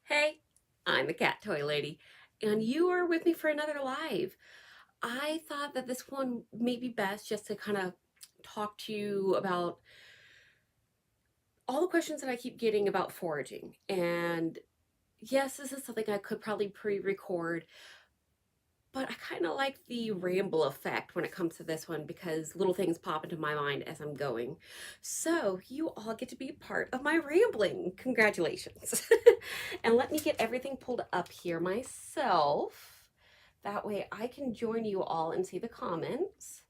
Hey, I'm the cat toy lady, and you are with me for another live. I thought that this one may be best just to kind of talk to you about all the questions that I keep getting about foraging. And yes, this is something I could probably pre-record, but I kind of like the ramble effect when it comes to this one because little things pop into my mind as I'm going. So you all get to be part of my rambling. Congratulations. And let me get everything pulled up here myself. That way I can join you all and see the comments.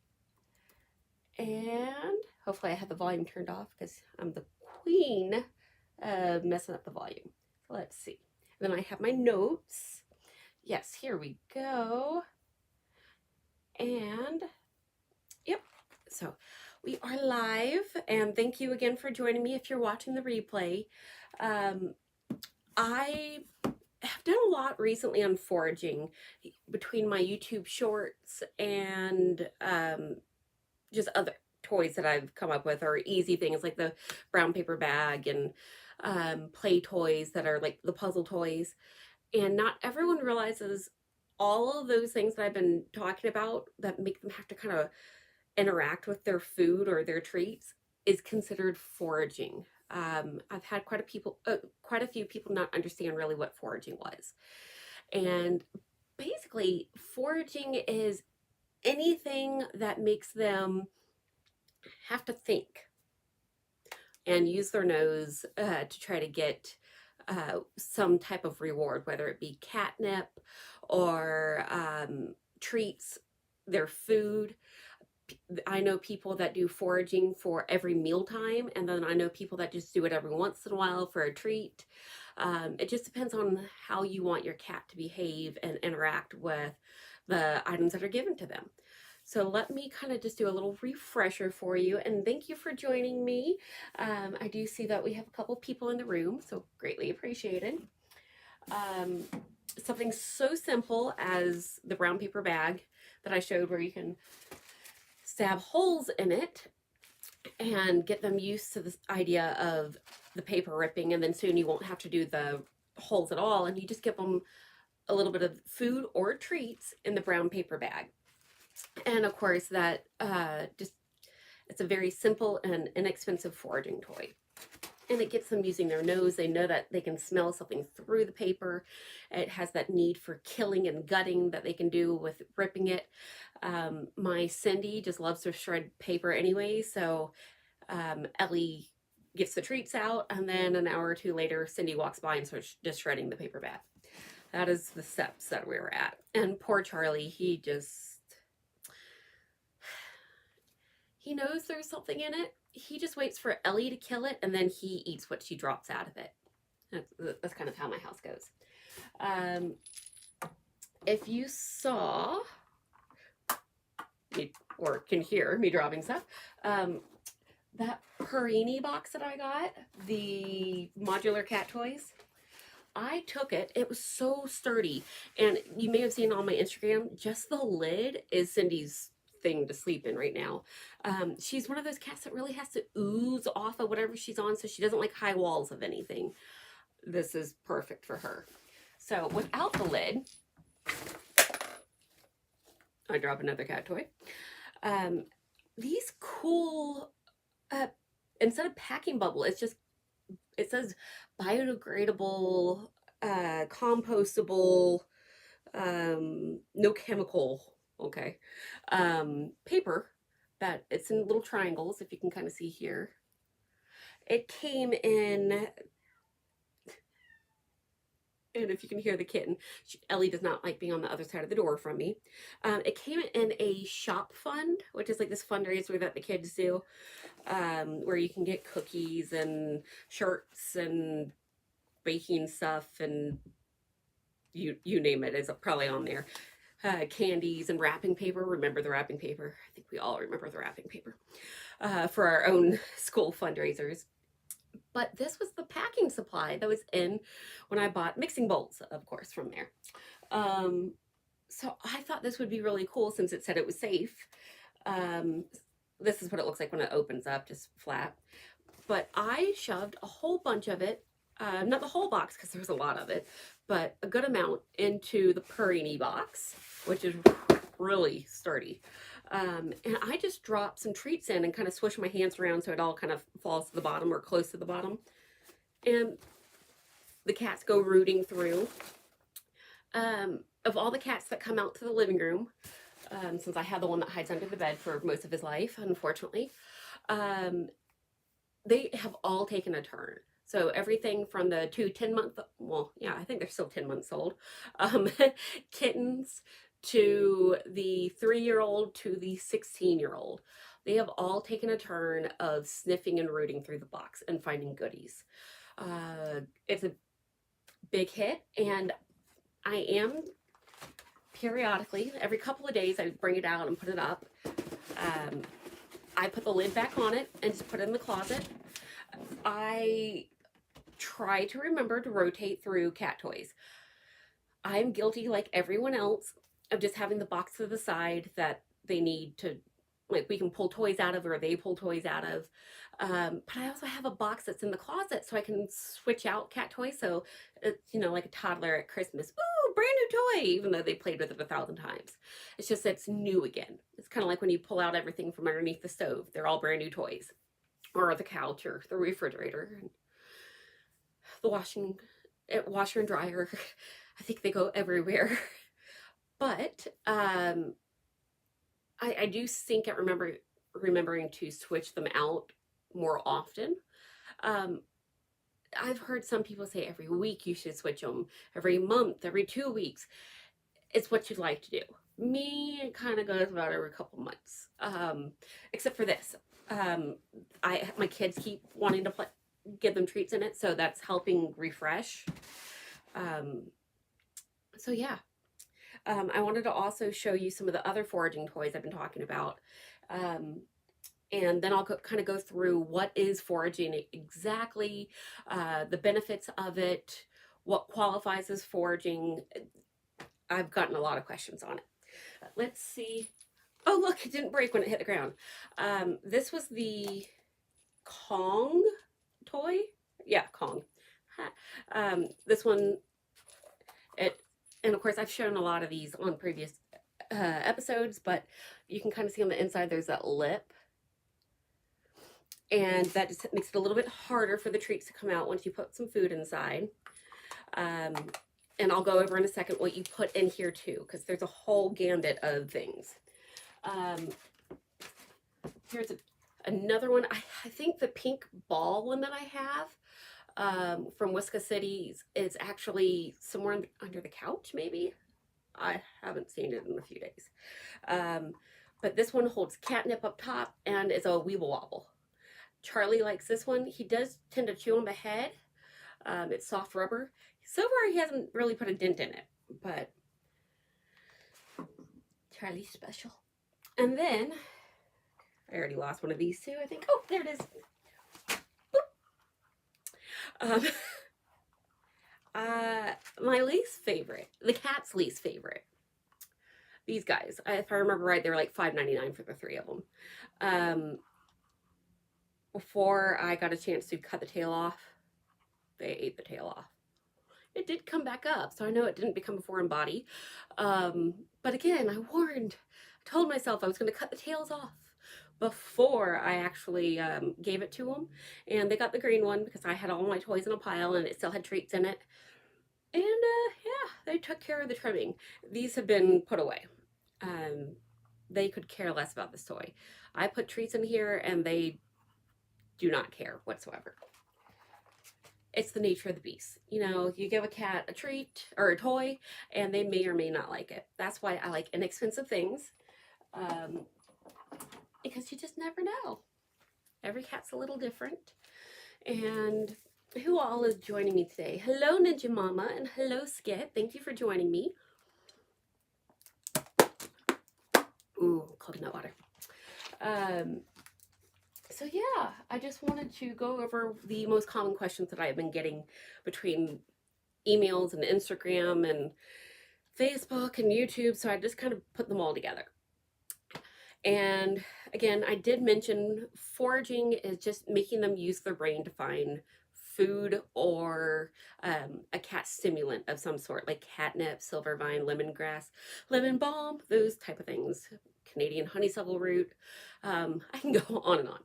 And hopefully I have the volume turned off because I'm the queen of messing up the volume. So let's see. Then I have my notes. Yes, here we go. And yep, so we are live, and thank you again for joining me if you're watching the replay. I have done a lot recently on foraging between my YouTube shorts and just other toys that I've come up with, or easy things like the brown paper bag and play toys that are like the puzzle toys. And not everyone realizes all of those things that I've been talking about that make them have to kind of interact with their food or their treats is considered foraging. I've had quite a few people not understand really what foraging was. And basically, foraging is anything that makes them have to think and use their nose to try to get some type of reward, whether it be catnip or treats, their food. I know people that do foraging for every mealtime, and then I know people that just do it every once in a while for a treat. It just depends on how you want your cat to behave and interact with the items that are given to them. So let me kind of just do a little refresher for you, and thank you for joining me. I do see that we have a couple people in the room, so greatly appreciated. Um, Something so simple as the brown paper bag that I showed where you can stab holes in it and get them used to this idea of the paper ripping, and then soon you won't have to do the holes at all, and you just give them a little bit of food or treats in the brown paper bag. And of course that just it's a very simple and inexpensive foraging toy, and it gets them using their nose. They know that they can smell something through the paper. It has that need for killing and gutting that they can do with ripping it. My Cindy just loves to shred paper anyway, so Ellie gets the treats out, and then an hour or two later, Cindy walks by and starts just shredding the paper bag. That is the steps that we were at. And poor Charlie, he knows there's something in it. He just waits for Ellie to kill it, and then he eats what she drops out of it. That's kind of how my house goes. If you saw me, or can hear me dropping stuff, that Perini box that I got, the modular cat toys, I took it. It was so sturdy. And you may have seen on my Instagram, just the lid is Cindy's thing to sleep in right now. She's one of those cats that really has to ooze off of whatever she's on, so she doesn't like high walls of anything. This is perfect for her. So without the lid, I drop another cat toy. These cool, instead of packing bubble, it says biodegradable, compostable, no chemical, okay, paper that it's in little triangles, if you can kind of see here. It came in, and if you can hear the kitten, Ellie does not like being on the other side of the door from me. It came in a shop fund, which is like this fundraiser that the kids do, where you can get cookies and shirts and baking stuff, and you name it is probably on there. Candies and wrapping paper. Remember the wrapping paper? I think we all remember the wrapping paper for our own school fundraisers. But this was the packing supply that was in when I bought mixing bowls, of course, from there. So I thought this would be really cool since it said it was safe. This is what it looks like when it opens up, just flat. But I shoved a whole bunch of it not the whole box because there's a lot of it, but a good amount into the Purini box, which is really sturdy. And I just drop some treats in and kind of swish my hands around so it all kind of falls to the bottom or close to the bottom. And the cats go rooting through. Of all the cats that come out to the living room, since I have the one that hides under the bed for most of his life, unfortunately, they have all taken a turn. So everything from the two 10-month, well, yeah, I think they're still 10 months old, kittens to the 3-year-old to the 16-year-old. They have all taken a turn of sniffing and rooting through the box and finding goodies. It's a big hit, and I am periodically, every couple of days, I bring it out and put it up. I put the lid back on it and just put it in the closet. I try to remember to rotate through cat toys. I'm guilty, like everyone else, of just having the box to the side that they need to, like, we can pull toys out of or they pull toys out of. But I also have a box that's in the closet so I can switch out cat toys. So it's, you know, like a toddler at Christmas, ooh, brand new toy, even though they played with it 1,000 times. It's just that it's new again. It's kind of like when you pull out everything from underneath the stove. They're all brand new toys. Or the couch or the refrigerator. The washer and dryer. I think they go everywhere. But I do think at remembering to switch them out more often. I've heard some people say every week you should switch them, every month, every 2 weeks. It's what you'd like to do. Me, it kind of goes about every couple months, except for this. My kids keep wanting to give them treats in it, so that's helping refresh. So yeah. I wanted to also show you some of the other foraging toys I've been talking about. And then I'll kind of go through what is foraging exactly, the benefits of it, what qualifies as foraging. I've gotten a lot of questions on it. Let's see. Oh, look, it didn't break when it hit the ground. This was the Kong toy. Yeah, Kong. This one, and of course I've shown a lot of these on previous episodes, but you can kind of see on the inside there's that lip. And that just makes it a little bit harder for the treats to come out once you put some food inside. And I'll go over in a second what you put in here too, because there's a whole gambit of things. Here's another one. I think the pink ball one that I have from Whiska Cities is actually somewhere under the couch, maybe. I haven't seen it in a few days. But this one holds catnip up top and is a Weeble Wobble. Charlie likes this one. He does tend to chew on the head. It's soft rubber. So far, he hasn't really put a dent in it, but Charlie's special. And then, I already lost one of these too, I think. Oh, there it is. My least favorite, the cat's least favorite. These guys, if I remember right, they were like $5.99 for the 3 of them. Before I got a chance to cut the tail off, they ate the tail off. It did come back up, so I know it didn't become a foreign body. But again, I told myself I was going to cut the tails off before I actually gave it to them. And they got the green one because I had all my toys in a pile and it still had treats in it. And yeah, they took care of the trimming. These have been put away. They could care less about this toy. I put treats in here and they do not care whatsoever. It's the nature of the beast. You know, you give a cat a treat or a toy and they may or may not like it. That's why I like inexpensive things. Because you just never know. Every cat's a little different. And who all is joining me today? Hello, Ninja Mama, and hello, Skit. Thank you for joining me. Ooh, coconut water. So yeah, I just wanted to go over the most common questions that I've been getting between emails and Instagram and Facebook and YouTube. So I just kind of put them all together. And again, I did mention foraging is just making them use their brain to find food or a cat stimulant of some sort, like catnip, silvervine, lemongrass, lemon balm, those type of things, Canadian honeysuckle root. I can go on and on.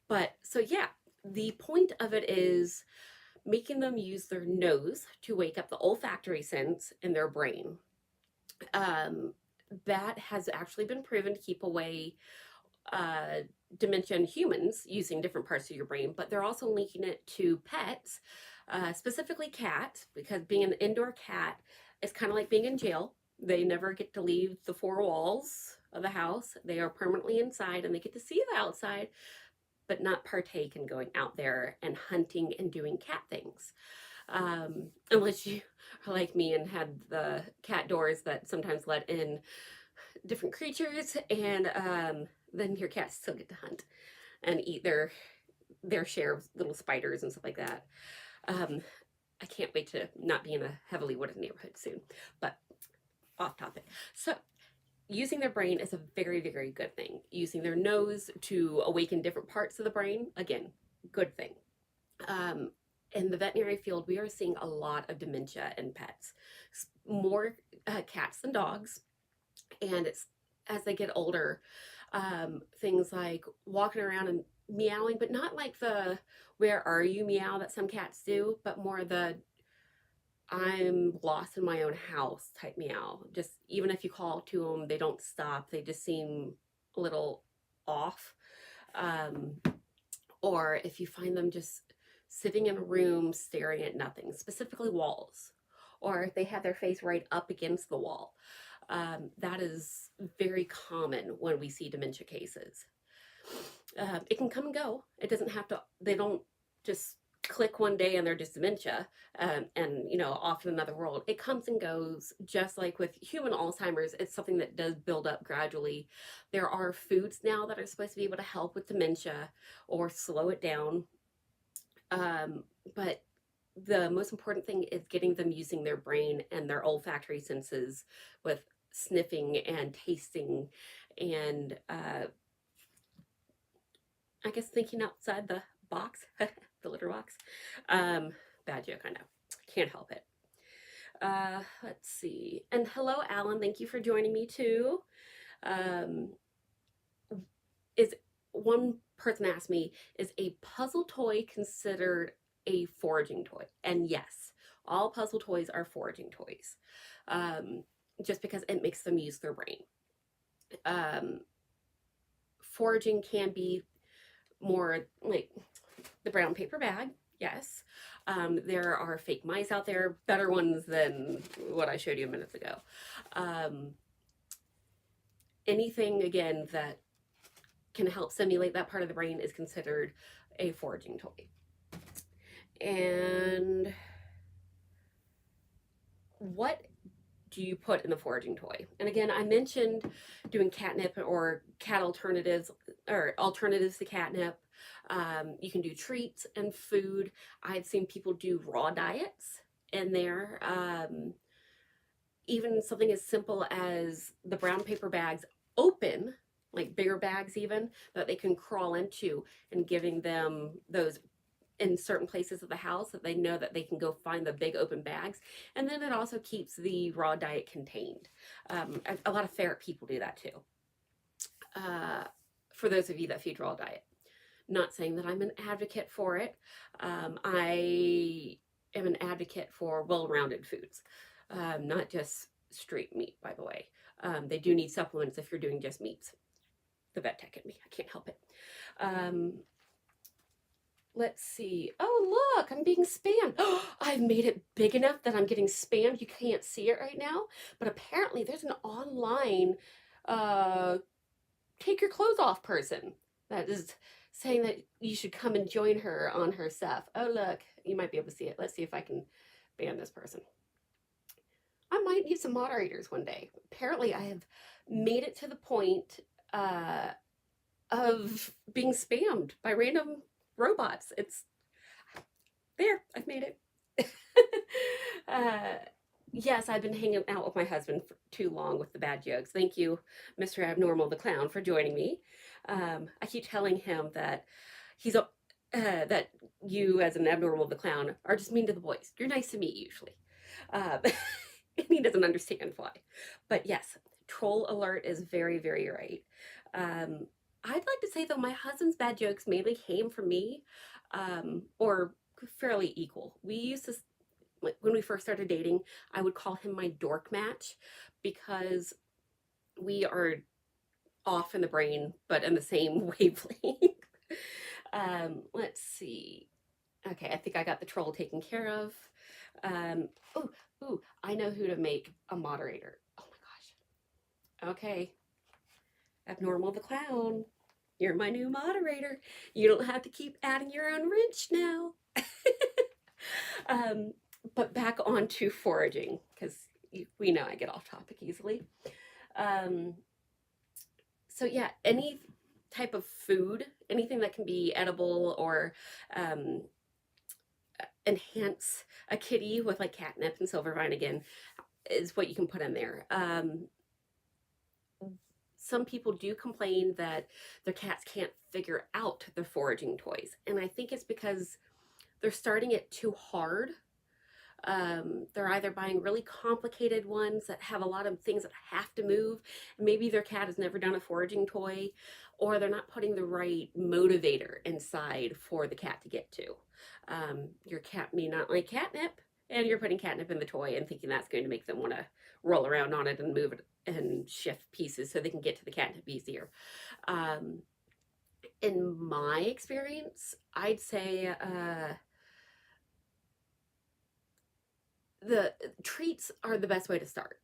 But so yeah, the point of it is making them use their nose to wake up the olfactory sense in their brain. Um, that has actually been proven to keep away uh, dementia in humans using different parts of your brain, but they're also linking it to pets, specifically cats, because being an indoor cat is kind of like being in jail. They never get to leave the four walls of the house. They are permanently inside and they get to see the outside, but not partake in going out there and hunting and doing cat things. Unless you are like me and had the cat doors that sometimes let in different creatures, and then your cats still get to hunt and eat their share of little spiders and stuff like that. I can't wait to not be in a heavily wooded neighborhood soon, but off topic. So using their brain is a very, very good thing. Using their nose to awaken different parts of the brain, again, good thing. In the veterinary field, we are seeing a lot of dementia in pets, more cats than dogs. And it's as they get older, things like walking around and meowing, but not like the "where are you" meow that some cats do, but more the "I'm lost in my own house" type meow. Just even if you call to them, they don't stop. They just seem a little off. Um, or if you find them just sitting in a room staring at nothing, specifically walls, or if they have their face right up against the wall. That is very common when we see dementia cases. It can come and go. It doesn't have to, they don't just click one day and they're just dementia and, off in another world. It comes and goes, just like with human Alzheimer's. It's something that does build up gradually. There are foods now that are supposed to be able to help with dementia or slow it down. But the most important thing is getting them using their brain and their olfactory senses with sniffing and tasting and I guess thinking outside the box, the litter box. Bad joke, I know. Can't help it. Let's see. And hello, Alan. Thank you for joining me too. Is one person asked me, is a puzzle toy considered a foraging toy? And yes, all puzzle toys are foraging toys. Just because it makes them use their brain. Foraging can be more like the brown paper bag, yes. There are fake mice out there, better ones than what I showed you a minute ago. Anything, again, that can help simulate that part of the brain is considered a foraging toy. And what do you put in the foraging toy? And again, I mentioned doing catnip or cat alternatives or alternatives to catnip. You can do treats and food. I've seen people do raw diets in there. Even something as simple as the brown paper bags open, like bigger bags even, that they can crawl into, and giving them those in certain places of the house that they know that they can go find the big open bags. And then it also keeps the raw diet contained. A lot of ferret people do that too. For those of you that feed raw diet. Not saying that I'm an advocate for it. I am an advocate for well-rounded foods, not just straight meat, by the way. They do need supplements if you're doing just meats. The vet tech in me, I can't help it. Let's see. Oh, look, I'm being spammed. Oh, I've made it big enough that I'm getting spammed. You can't see it right now, but apparently there's an online take your clothes off person that is saying that you should come and join her on her stuff. Oh, look, you might be able to see it. Let's see if I can ban this person. I might need some moderators one day. Apparently I have made it to the point of being spammed by random robots. It's there. I've made it. Yes, I've been hanging out with my husband for too long with the bad jokes. Thank you, Mr. Abnormal the Clown, for joining me. I keep telling him that that you, as an abnormal the clown, are just mean to the boys. You're nice to me usually. Uh, and he doesn't understand why. But yes, troll alert is very, very right. Um, I'd like to say, though, my husband's bad jokes mainly came from me, or fairly equal. We used to, like, when we first started dating, I would call him my dork match because we are off in the brain, but in the same wavelength. Let's see. Okay, I think I got the troll taken care of. Um, oh, I know who to make a moderator. Oh my gosh. Okay, Abnormal the Clown. You're my new moderator. You don't have to keep adding your own wrench now. um, but back on to foraging, because we know I get off topic easily. Um, so yeah, any type of food, anything that can be edible or um, enhance a kitty with like catnip and silvervine again is what you can put in there. Some people do complain that their cats can't figure out the foraging toys, and I think it's because they're starting it too hard. They're either buying really complicated ones that have a lot of things that have to move. Maybe their cat has never done a foraging toy, or they're not putting the right motivator inside for the cat to get to. Your cat may not like catnip, and you're putting catnip in the toy and thinking that's going to make them want to roll around on it and move it and shift pieces so they can get to the catnip easier. Um, in my experience, I'd say the treats are the best way to start.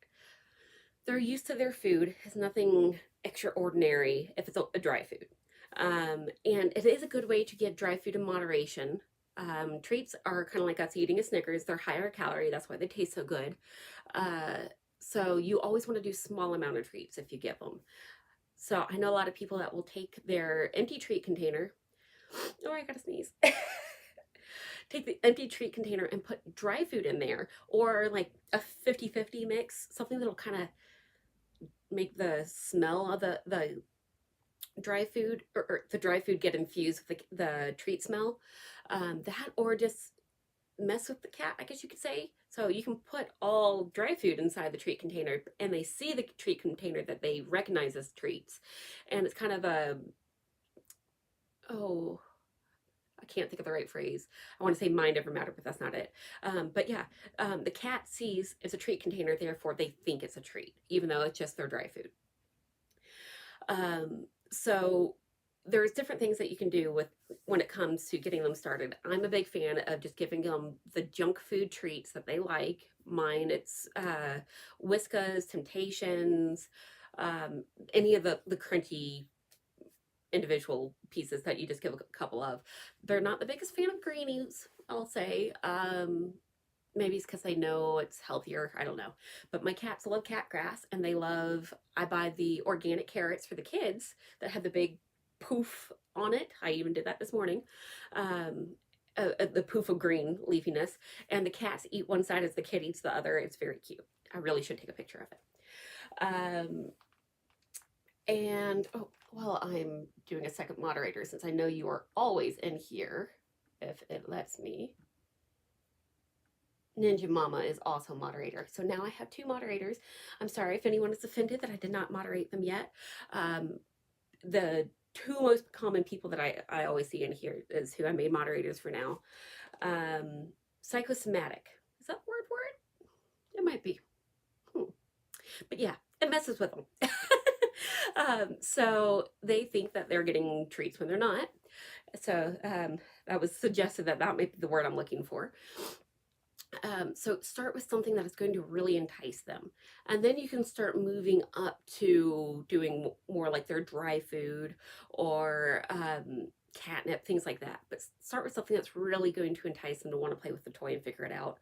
They're used to their food. It's nothing extraordinary if it's a dry food. And it is a good way to get dry food in moderation. Treats are kind of like us eating a Snickers. They're higher calorie. That's why they taste so good. So you always want to do small amount of treats if you give them. So I know a lot of people that will take their empty treat container. Oh, I gotta sneeze. Take the empty treat container and put dry food in there, or like a 50-50 mix, something that'll kind of make the smell of the dry food or the dry food get infused with the treat smell. That, or just mess with the cat, I guess you could say. So you can put all dry food inside the treat container and they see the treat container that they recognize as treats. And it's kind of a, oh, I can't think of the right phrase. I want to say mind over matter, but that's not it. But yeah, the cat sees it's a treat container, therefore they think it's a treat, even though it's just their dry food. So there's different things that you can do with when it comes to getting them started. I'm a big fan of just giving them the junk food treats that they like. Mine, it's Whiskas, Temptations, any of the crunchy individual pieces that you just give a couple of. They're not the biggest fan of greenies, I'll say. Maybe it's because they know it's healthier. I don't know. But my cats love cat grass, and they love, I buy the organic carrots for the kids that have the big poof on it. I even did that this morning. The poof of green leafiness. And the cats eat one side as the kid eats the other. It's very cute. I really should take a picture of it. And oh, well, I'm doing a second moderator since I know you are always in here, if it lets me. Ninja Mama is also moderator. So now I have two moderators. I'm sorry if anyone is offended that I did not moderate them yet. The two most common people that I always see in here is who I made moderators for now. Psychosomatic. Is that the word for it? It might be. But yeah, it messes with them. So they think that they're getting treats when they're not. So that was suggested that might be the word I'm looking for. So start with something that is going to really entice them. And then you can start moving up to doing more like their dry food or catnip, things like that. But start with something that's really going to entice them to want to play with the toy and figure it out.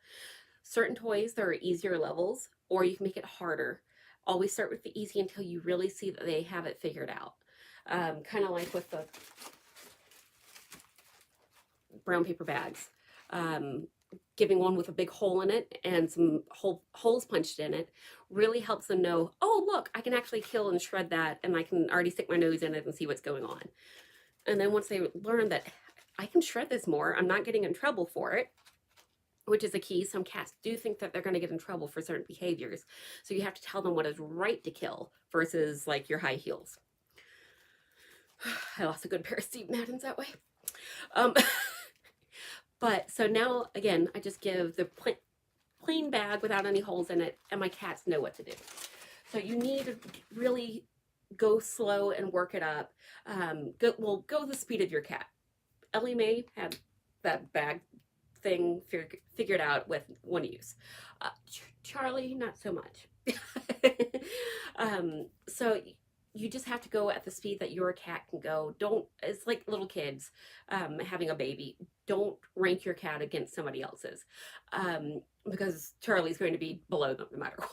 Certain toys, there are easier levels, or you can make it harder. Always start with the easy until you really see that they have it figured out. Kind of like with the brown paper bags. Giving one with a big hole in it and some holes punched in it really helps them know, oh, look, I can actually kill and shred that, and I can already stick my nose in it and see what's going on. And then once they learn that I can shred this more. I'm not getting in trouble for it, which is a key. Some cats do think that they're going to get in trouble for certain behaviors. So you have to tell them what is right to kill versus like your high heels. I lost a good pair of Steve Maddens that way. Um, but so now, again, I just give the plain bag without any holes in it, and my cats know what to do. So you need to really go slow and work it up. Go the speed of your cat. Ellie Mae had that bag thing figured out with one use. Charlie, not so much. So you just have to go at the speed that your cat can go. It's like little kids having a baby. Don't rank your cat against somebody else's because Charlie's going to be below them no matter what.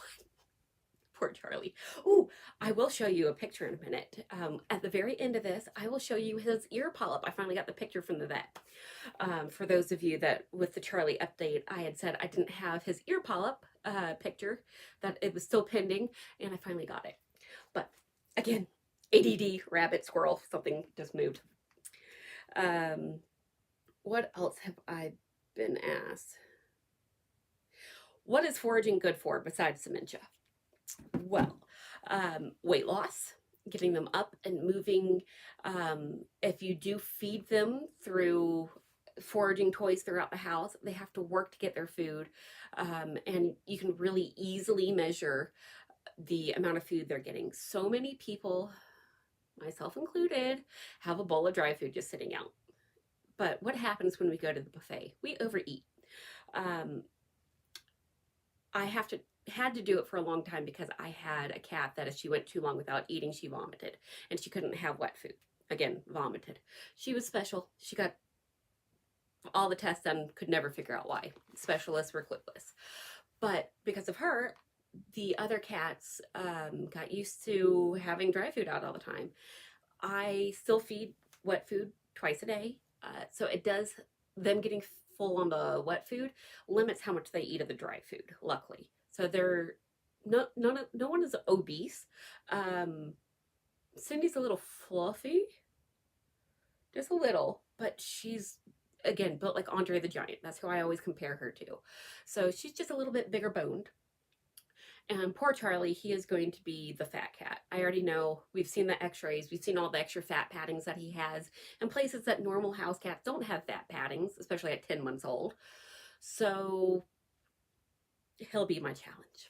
Poor Charlie. Ooh, I will show you a picture in a minute. At the very end of this, I will show you his ear polyp. I finally got the picture from the vet. For those of you that, with the Charlie update, I had said I didn't have his ear polyp picture, that it was still pending, and I finally got it. But again, ADD, rabbit, squirrel, something just moved. What else have I been asked? What is foraging good for besides dementia? Well, weight loss, getting them up and moving. If you do feed them through foraging toys throughout the house, they have to work to get their food. And you can really easily measure the amount of food they're getting. So many people, myself included, have a bowl of dry food just sitting out. But what happens when we go to the buffet? We overeat. I had to do it for a long time because I had a cat that if she went too long without eating, she vomited, and she couldn't have wet food. Again, vomited. She was special. She got all the tests done, could never figure out why. Specialists were clueless. But because of her, the other cats got used to having dry food out all the time. I still feed wet food twice a day. So it does, them getting full on the wet food limits how much they eat of the dry food, luckily. So they're no one is obese. Cindy's a little fluffy, just a little, but she's, again, built like Andre the Giant. That's who I always compare her to. So she's just a little bit bigger boned. And poor Charlie, he is going to be the fat cat. I already know. We've seen the x-rays. We've seen all the extra fat paddings that he has in places that normal house cats don't have fat paddings, especially at 10 months old. So he'll be my challenge.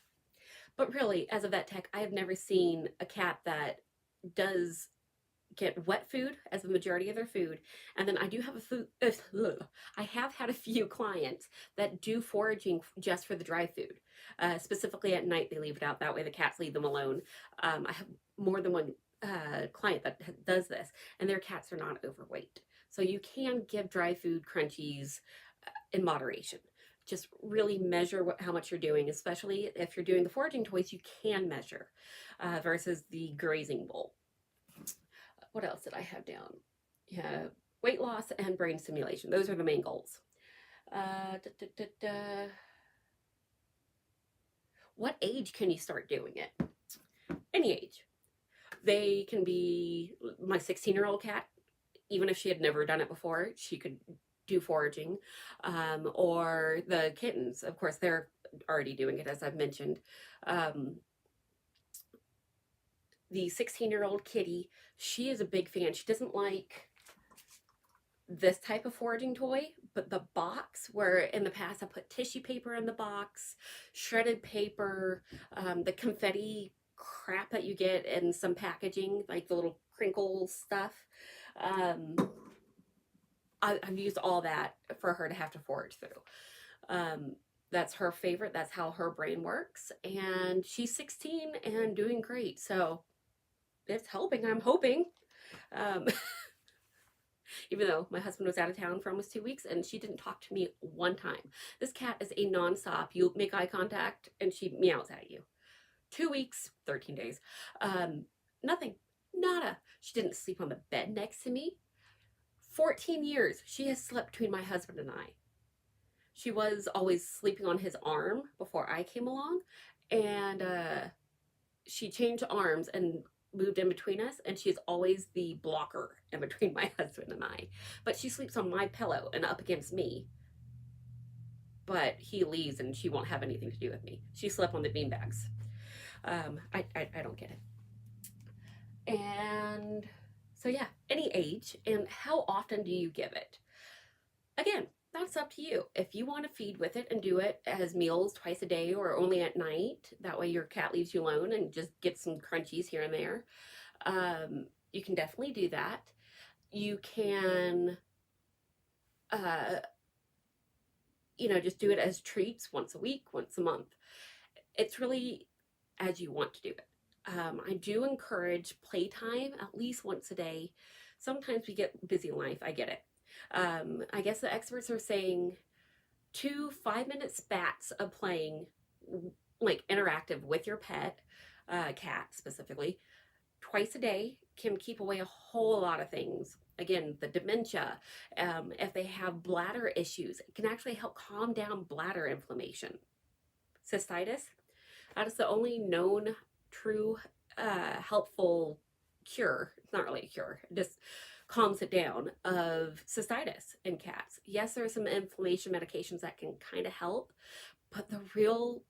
But really, as a vet tech, I have never seen a cat that does get wet food as the majority of their food. And then I do have I have had a few clients that do foraging just for the dry food. Specifically at night, they leave it out. That way the cats leave them alone. I have more than one client that does this, and their cats are not overweight. So you can give dry food crunchies in moderation. Just really measure how much you're doing, especially if you're doing the foraging toys, you can measure versus the grazing bowl. What else did I have down? Yeah, weight loss and brain stimulation. Those are the main goals. What age can you start doing it? Any age. They can be, my 16-year-old cat, even if she had never done it before, she could do foraging. Or the kittens, of course, they're already doing it, as I've mentioned. The 16-year-old kitty, she is a big fan. She doesn't like this type of foraging toy, but the box, where in the past I put tissue paper in the box, shredded paper, the confetti crap that you get in some packaging, like the little crinkle stuff. I've used all that for her to have to forage through. That's her favorite. That's how her brain works. And she's 16 and doing great. So it's helping, I'm hoping. Even though my husband was out of town for almost 2 weeks and she didn't talk to me one time. This cat is a nonstop. You make eye contact and she meows at you. 2 weeks, 13 days. Nothing, nada. She didn't sleep on the bed next to me. 14 years she has slept between my husband and I. She was always sleeping on his arm before I came along, and she changed arms, and moved in between us, and she's always the blocker in between my husband and I. But she sleeps on my pillow and up against me. But he leaves and she won't have anything to do with me. She slept on the beanbags. I don't get it. And so yeah, any age, and how often do you give it? Again, that's up to you. If you want to feed with it and do it as meals twice a day or only at night, that way your cat leaves you alone and just gets some crunchies here and there, you can definitely do that. You can, just do it as treats once a week, once a month. It's really as you want to do it. I do encourage playtime at least once a day. Sometimes we get busy in life, I get it. I guess the experts are saying 2 5-minute spats of playing, like interactive with your pet, cat specifically, twice a day can keep away a whole lot of things. Again, the dementia, if they have bladder issues, it can actually help calm down bladder inflammation. Cystitis, that is the only known true helpful cure. It's not really a cure, it just calms it down, of cystitis in cats. Yes, there are some inflammation medications that can kind of help, but the real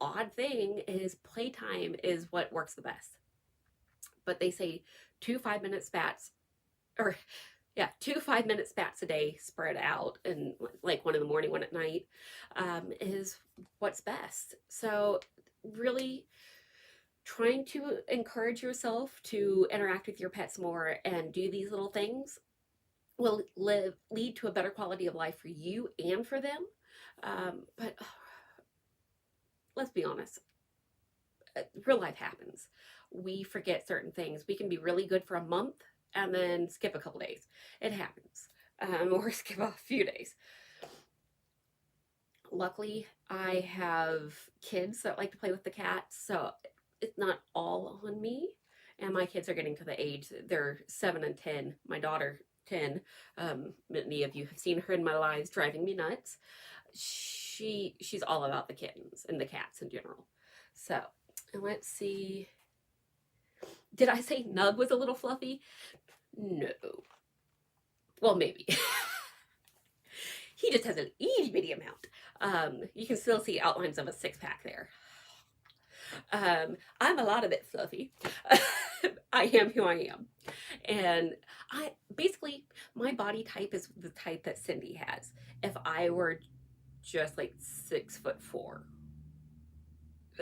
odd thing is playtime is what works the best. But they say 2 5-minute spats, or yeah, 2 5-minute spats a day spread out, and like one in the morning, one at night, is what's best. So really trying to encourage yourself to interact with your pets more and do these little things will lead to a better quality of life for you and for them. But let's be honest, real life happens. We forget certain things. We can be really good for a month and then skip a couple days. It happens. Or skip a few days. Luckily, I have kids that like to play with the cats, so it's not all on me. And my kids are getting to the age, they're 7 and 10. My daughter, 10. Many of you have seen her in my lives driving me nuts. She's all about the kittens and the cats in general. So, and let's see. Did I say Nug was a little fluffy? No. Well, maybe. He just has an itty bitty amount. You can still see outlines of a 6-pack there. I'm a lot of it fluffy. I am who I am. And basically, my body type is the type that Cindy has. If I were just like 6'4".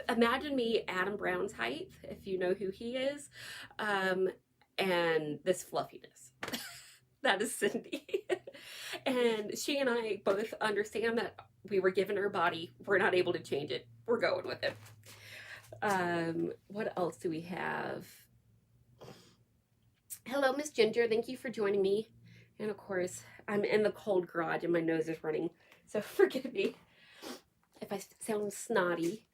Imagine me Adam Brown's height, if you know who he is, and this fluffiness. That is Cindy. And she and I both understand that we were given our body. We're not able to change it. We're going with it. What else do we have? Hello, Miss Ginger. Thank you for joining me. And of course, I'm in the cold garage and my nose is running. So forgive me if I sound snotty.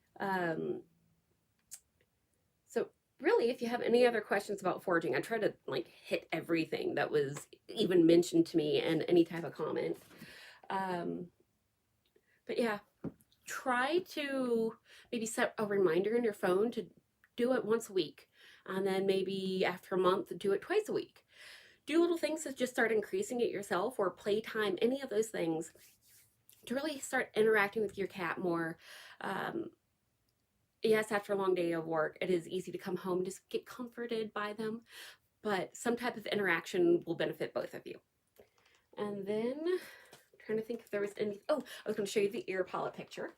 So really, if you have any other questions about foraging, I try to like hit everything that was even mentioned to me in any type of comment. But yeah, try to maybe set a reminder in your phone to do it once a week. And then maybe after a month, do it twice a week. Do little things to just start increasing it yourself, or playtime, any of those things, to really start interacting with your cat more. Yes, after a long day of work, it is easy to come home and just get comforted by them, but some type of interaction will benefit both of you. And then, I'm trying to think if there was any, oh, I was going to show you the ear palette picture.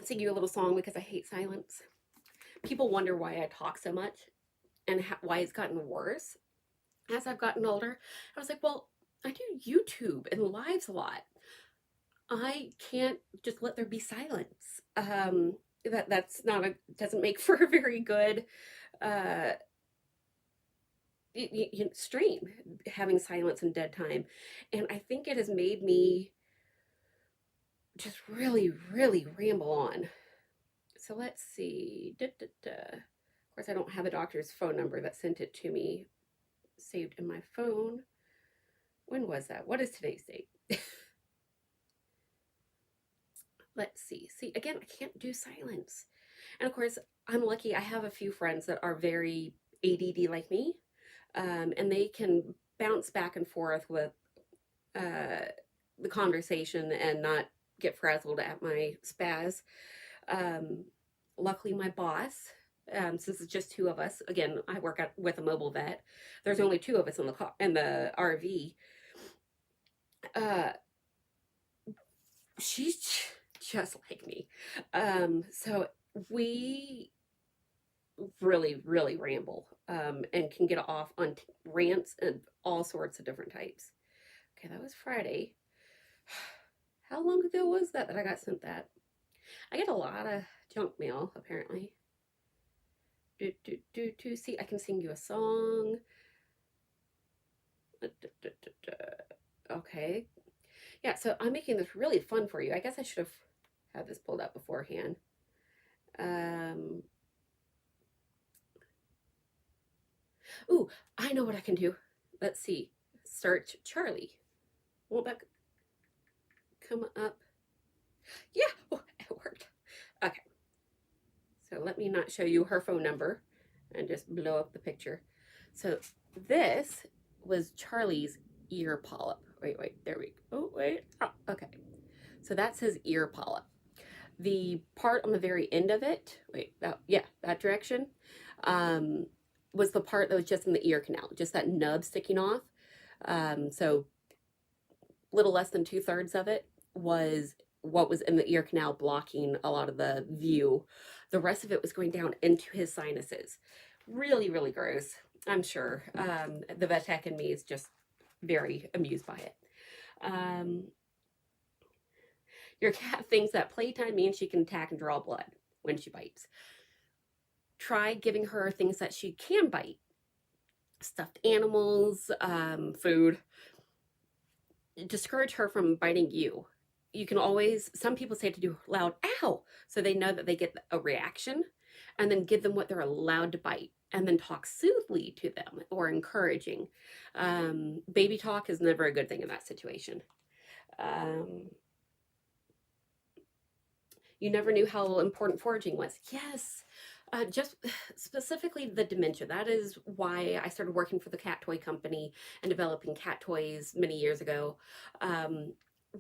Sing you a little song because I hate silence. People wonder why I talk so much and why it's gotten worse as I've gotten older. I was like, well, I do YouTube and lives a lot. I can't just let there be silence. That's not doesn't make for a very good stream, having silence and dead time. And I think it has made me just really, really ramble on. So let's see. Of course, I don't have the doctor's phone number that sent it to me saved in my phone. When was that? What is today's date? Let's see. See, again, I can't do silence. And of course, I'm lucky I have a few friends that are very ADD like me, and they can bounce back and forth with uh, the conversation and not get frazzled at my spaz. Um, Luckily, my boss, since it's just two of us, again, I work with a mobile vet. There's only two of us in the car in the RV. Uh, she's just like me. So we really, really ramble, and can get off on rants and all sorts of different types. Okay, that was Friday. How long ago was that I got sent that? I get a lot of junk mail, apparently. See, I can sing you a song. Okay. Yeah, so I'm making this really fun for you. I guess I should have had this pulled up beforehand. Um, Ooh, I know what I can do. Let's see. Search Charlie. Won't that come up? Yeah, oh, it worked. Okay, so let me not show you her phone number and just blow up the picture. So this was Charlie's ear polyp. Wait, there we go. Oh, wait. Oh, okay. So that's his ear polyp. The part on the very end of it, that direction, um, was the part that was just in the ear canal, just that nub sticking off. So little less than 2/3 of it was what was in the ear canal blocking a lot of the view. The rest of it was going down into his sinuses. Really, really gross, I'm sure. The vet tech in me is just very amused by it. Um, your cat thinks that playtime means she can attack and draw blood when she bites. Try giving her things that she can bite. Stuffed animals, food. Discourage her from biting you. You can always, some people say to do loud ow, so they know that they get a reaction, and then give them what they're allowed to bite, and then talk soothly to them or encouraging. Baby talk is never a good thing in that situation. You never knew how important foraging was. Yes, just specifically the dementia. That is why I started working for the cat toy company and developing cat toys many years ago.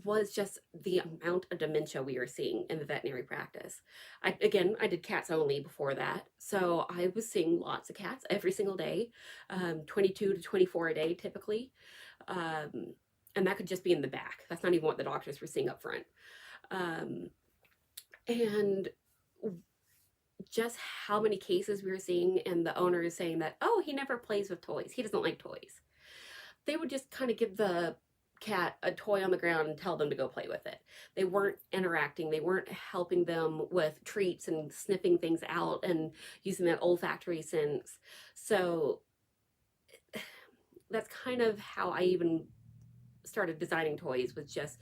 Was just the amount of dementia we were seeing in the veterinary practice. I did cats only before that, so I was seeing lots of cats every single day, 22 to 24 a day typically, and that could just be in the back. That's not even what the doctors were seeing up front. And just how many cases we were seeing, and the owner is saying that, oh, he never plays with toys. He doesn't like toys. They would just kind of give the cat a toy on the ground and tell them to go play with it. They weren't interacting. They weren't helping them with treats and sniffing things out and using that olfactory sense. So that's kind of how I even started designing toys, was just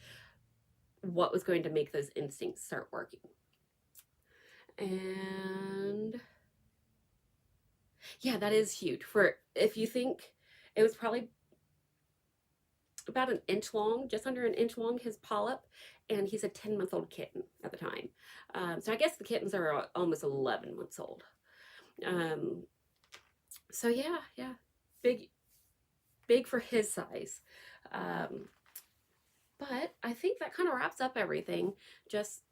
what was going to make those instincts start working. And yeah, that is huge. For, if you think, it was probably about an inch long, just under an inch long, his polyp, and he's a 10-month-old kitten at the time. So I guess the kittens are almost 11 months old. So yeah, big for his size. But I think that kind of wraps up everything. Just,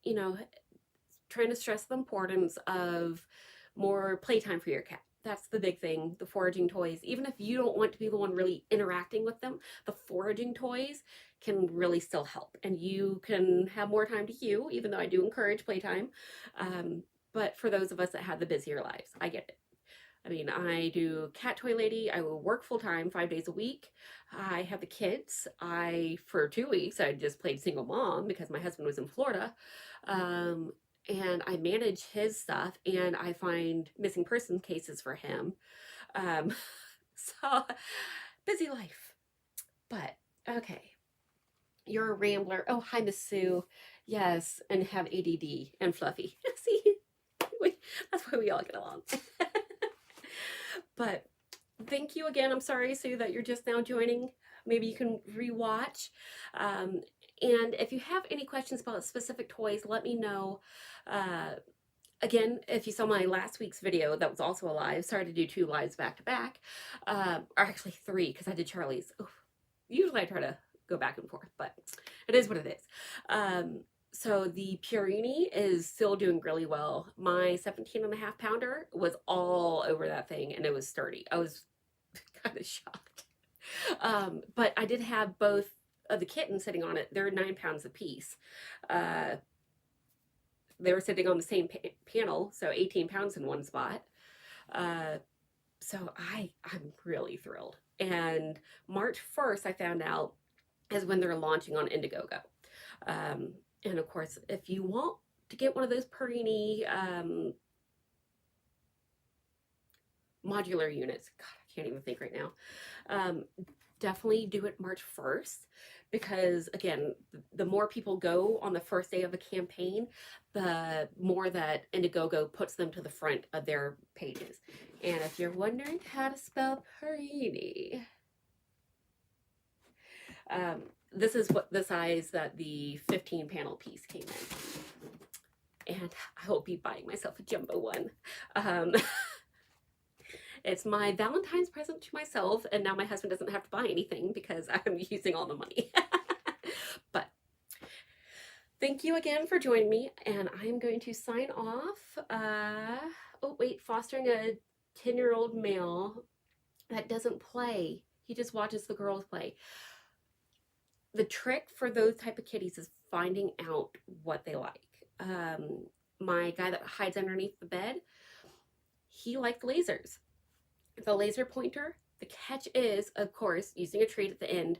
you know, trying to stress the importance of more playtime for your cat. That's the big thing. The foraging toys, even if you don't want to be the one really interacting with them, the foraging toys can really still help, and you can have more time to you, even though I do encourage playtime. But for those of us that have the busier lives, I get it. I mean, I do cat toy lady. I will work full time, 5 days a week. I have the kids. For 2 weeks, I just played single mom because my husband was in Florida. And I manage his stuff, and I find missing person cases for him. So busy life. But okay, you're a rambler. Oh, hi, Miss Sue. Yes, and have ADD and Fluffy. See, that's why we all get along. But thank you again. I'm sorry, Sue, that you're just now joining. Maybe you can rewatch. And if you have any questions about specific toys, let me know. Again, if you saw my last week's video, that was also a live. Sorry to do 2 lives back to back. Or actually 3, because I did Charlie's. Oof. Usually I try to go back and forth, but it is what it is. So the Purini is still doing really well. My 17.5 pounder was all over that thing, and it was sturdy. I was kind of shocked. But I did have both of the kittens sitting on it. They're 9 pounds apiece. They were sitting on the same panel, so 18 pounds in one spot. So I'm really thrilled. And March 1st, I found out, is when they're launching on Indiegogo. And of course, if you want to get one of those Purini modular units, God, I can't even think right now, definitely do it March 1st. Because again, the more people go on the first day of a campaign, the more that Indiegogo puts them to the front of their pages. And if you're wondering how to spell Purini, this is what the size that the 15 panel piece came in. And I will be buying myself a jumbo one. It's my Valentine's present to myself, and now my husband doesn't have to buy anything because I'm using all the money. But thank you again for joining me, and I'm going to sign off. Oh, wait, fostering a 10-year-old male that doesn't play. He just watches the girls play. The trick for those type of kitties is finding out what they like. My guy that hides underneath the bed, he liked lasers. The laser pointer, the catch is, of course, using a treat at the end,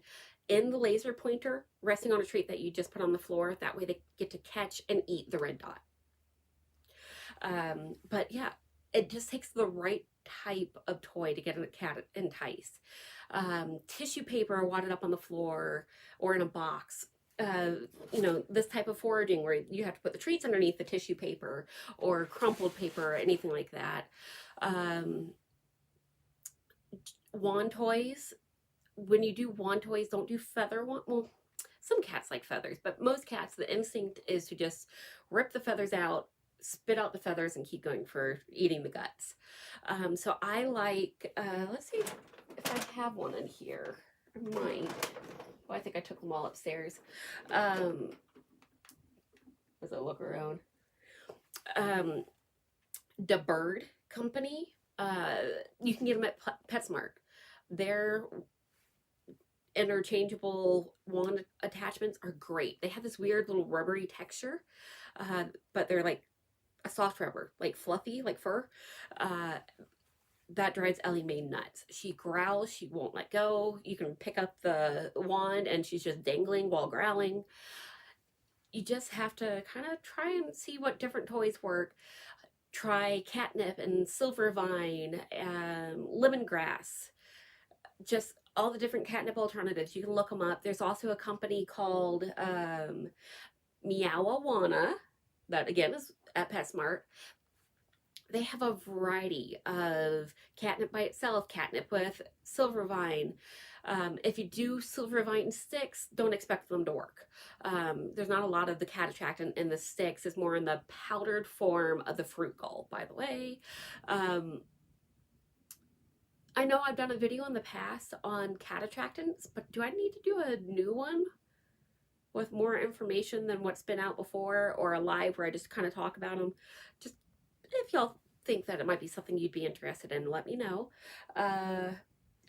in the laser pointer, resting on a treat that you just put on the floor. That way they get to catch and eat the red dot. But yeah, it just takes the right type of toy to get a cat enticed. Tissue paper wadded up on the floor or in a box. You know, this type of foraging where you have to put the treats underneath the tissue paper or crumpled paper or anything like that. Wand toys, when you do wand toys, don't do feather wand. Well, some cats like feathers, but most cats, the instinct is to just rip the feathers out, spit out the feathers, and keep going for eating the guts. So I like, let's see if I have one in here. I might. Well, I think I took them all upstairs. As I look around. The Bird Company, you can get them at PetSmart. Their interchangeable wand attachments are great. They have this weird little rubbery texture, but they're like a soft rubber, like fluffy, like fur. That drives Ellie Mae nuts. She growls, she won't let go. You can pick up the wand and she's just dangling while growling. You just have to kind of try and see what different toys work. Try catnip and silvervine, lemongrass, just all the different catnip alternatives. You can look them up. There's also a company called Meowawana that again is at PetSmart. They have a variety of catnip by itself, catnip with silvervine. If you do silvervine sticks, don't expect them to work. There's not a lot of the cat attractant in the sticks. It's more in the powdered form of the fruit gall, by the way. I know I've done a video in the past on cat attractants, but do I need to do a new one with more information than what's been out before, or a live where I just kind of talk about them? Just if y'all think that it might be something you'd be interested in, let me know.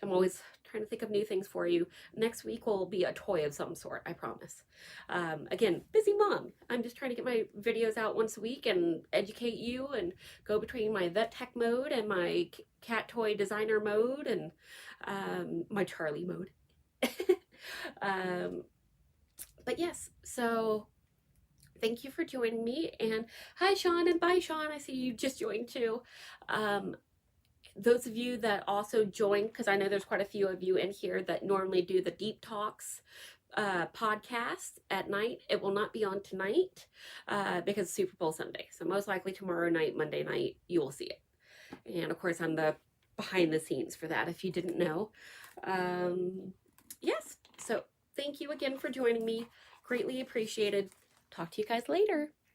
I'm always trying to think of new things for you. Next week will be a toy of some sort, I promise. Again, busy mom. I'm just trying to get my videos out once a week and educate you and go between my vet tech mode and my cat toy designer mode and my Charlie mode. But yes, so thank you for joining me. And hi, Sean, and bye, Sean. I see you just joined too. Those of you that also joined, because I know there's quite a few of you in here that normally do the Deep Talks podcast at night. It will not be on tonight because it's Super Bowl Sunday. So most likely tomorrow night, Monday night, you will see it. And of course, I'm the behind the scenes for that, if you didn't know. Yes, so thank you again for joining me. Greatly appreciated. Talk to you guys later.